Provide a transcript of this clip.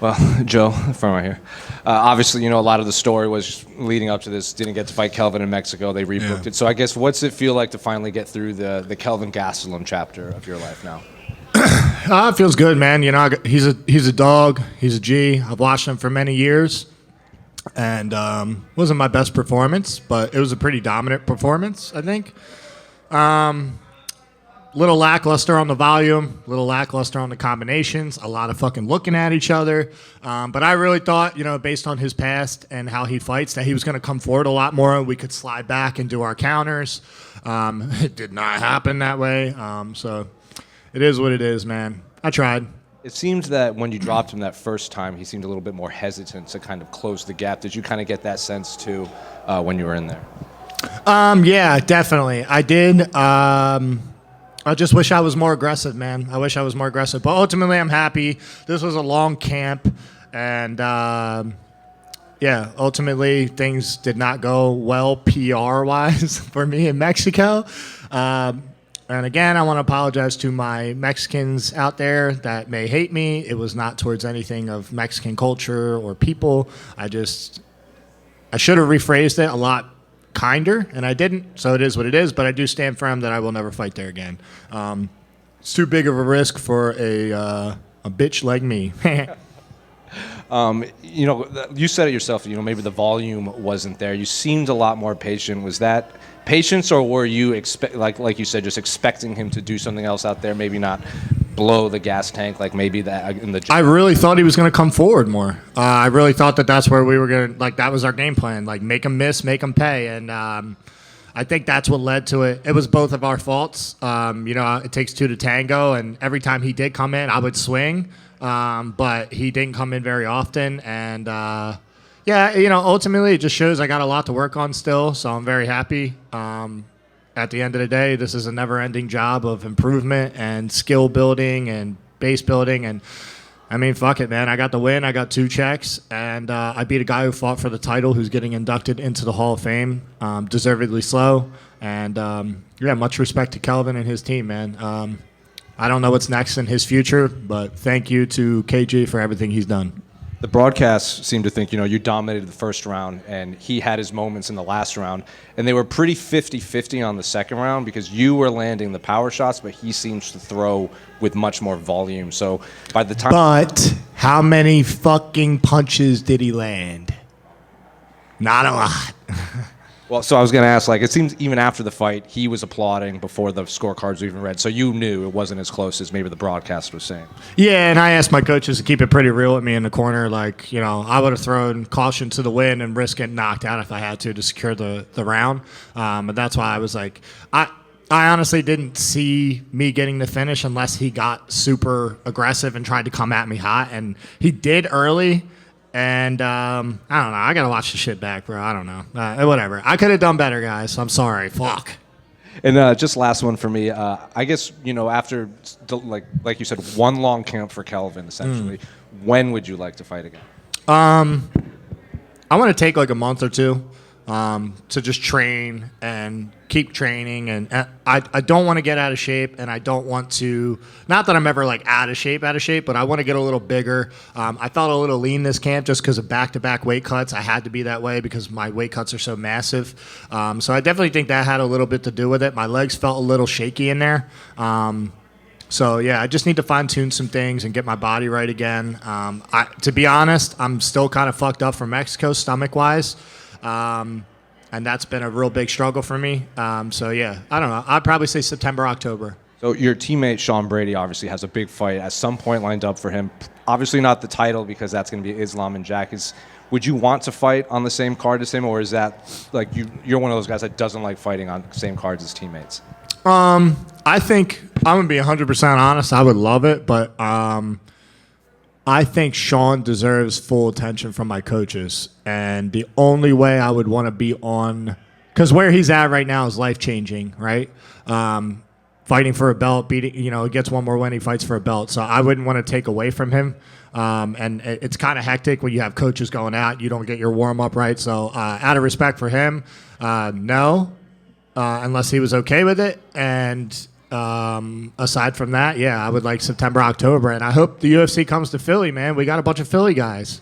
Well, Joe, from right here. Obviously, a lot of the story was leading up to this. Didn't get to fight Kelvin in Mexico. They rebooked it. So I guess, what's it feel like to finally get through the Kelvin Gastelum chapter of your life now? It feels good, man. He's a dog. He's a G. I've watched him for many years, and wasn't my best performance, but it was a pretty dominant performance, I think. Little lackluster on the volume, little lackluster on the combinations, a lot of fucking looking at each other. But I really thought, based on his past and how he fights, that he was going to come forward a lot more. We could slide back and do our counters. It did not happen that way. So it is what it is, man. I tried. It seemed that when you dropped him that first time, he seemed a little bit more hesitant to kind of close the gap. Did you kind of get that sense, too, when you were in there? Yeah, definitely. I did. I just wish I was more aggressive, man. I wish I was more aggressive. But ultimately, I'm happy. This was a long camp. And, ultimately, things did not go well PR-wise for me in Mexico. And, again, I want to apologize to my Mexicans out there that may hate me. It was not towards anything of Mexican culture or people. I should have rephrased it a lot kinder, and I didn't, so it is what it is, but I do stand firm that I will never fight there again. It's too big of a risk for a bitch like me. You said it yourself, maybe the volume wasn't there. You seemed a lot more patient. Was that patience, or were you, like you said, just expecting him to do something else out there, maybe not blow the gas tank like maybe that in the... I really thought he was going to come forward more. I really thought that's where we were going to, that was our game plan, make him miss, make him pay. And I think that's what led to it. It was both of our faults. It takes two to tango, and every time he did come in, I would swing, but he didn't come in very often. And ultimately it just shows I got a lot to work on still, so I'm very happy. At the end of the day, this is a never-ending job of improvement and skill building and base building. And, I mean, fuck it, man. I got the win. I got 2 checks. And I beat a guy who fought for the title who's getting inducted into the Hall of Fame, deservedly slow. And, much respect to Kelvin and his team, man. I don't know what's next in his future, but thank you to KG for everything he's done. The broadcasts seem to think, you dominated the first round, and he had his moments in the last round. And they were pretty 50-50 on the second round because you were landing the power shots, but he seems to throw with much more volume. So by the time... But how many fucking punches did he land? Not a lot. Well, so I was going to ask, it seems even after the fight, he was applauding before the scorecards were even read. So you knew it wasn't as close as maybe the broadcast was saying. Yeah, and I asked my coaches to keep it pretty real with me in the corner. I would have thrown caution to the wind and risk getting knocked out if I had to secure the round. But that's why I was I honestly didn't see me getting the finish unless he got super aggressive and tried to come at me hot. And he did early. And I don't know. I got to watch the shit back, bro. I don't know. Whatever. I could have done better, guys. I'm sorry. Fuck. And just last one for me. I guess, after, like you said, one long camp for Kelvin, essentially, when would you like to fight again? I want to take a month or two to just train and keep training. And I don't want to get out of shape, and I don't want to, not that I'm ever out of shape, but I want to get a little bigger. I felt a little lean this camp just because of back-to-back weight cuts. I had to be that way because my weight cuts are so massive. So I definitely think that had a little bit to do with it. My legs felt a little shaky in there. So, I just need to fine-tune some things and get my body right again. To be honest, I'm still kind of fucked up from Mexico stomach-wise. And that's been a real big struggle for me. I don't know. I'd probably say September, October. So your teammate, Sean Brady, obviously has a big fight at some point lined up for him. Obviously not the title because that's going to be Islam and Jack. Would you want to fight on the same card as him, or is that you're one of those guys that doesn't like fighting on the same cards as teammates? I think, I'm going to be 100% honest, I would love it, but I think Sean deserves full attention from my coaches. And the only way I would want to be on, because where he's at right now is life-changing, right? Fighting for a belt, beating, he gets one more win, he fights for a belt. So I wouldn't want to take away from him. And it's kind of hectic when you have coaches going out, you don't get your warm-up right. So out of respect for him, no, unless he was okay with it. And Aside from that, yeah, I would like September, October, and I hope the UFC comes to Philly, man. We got a bunch of Philly guys.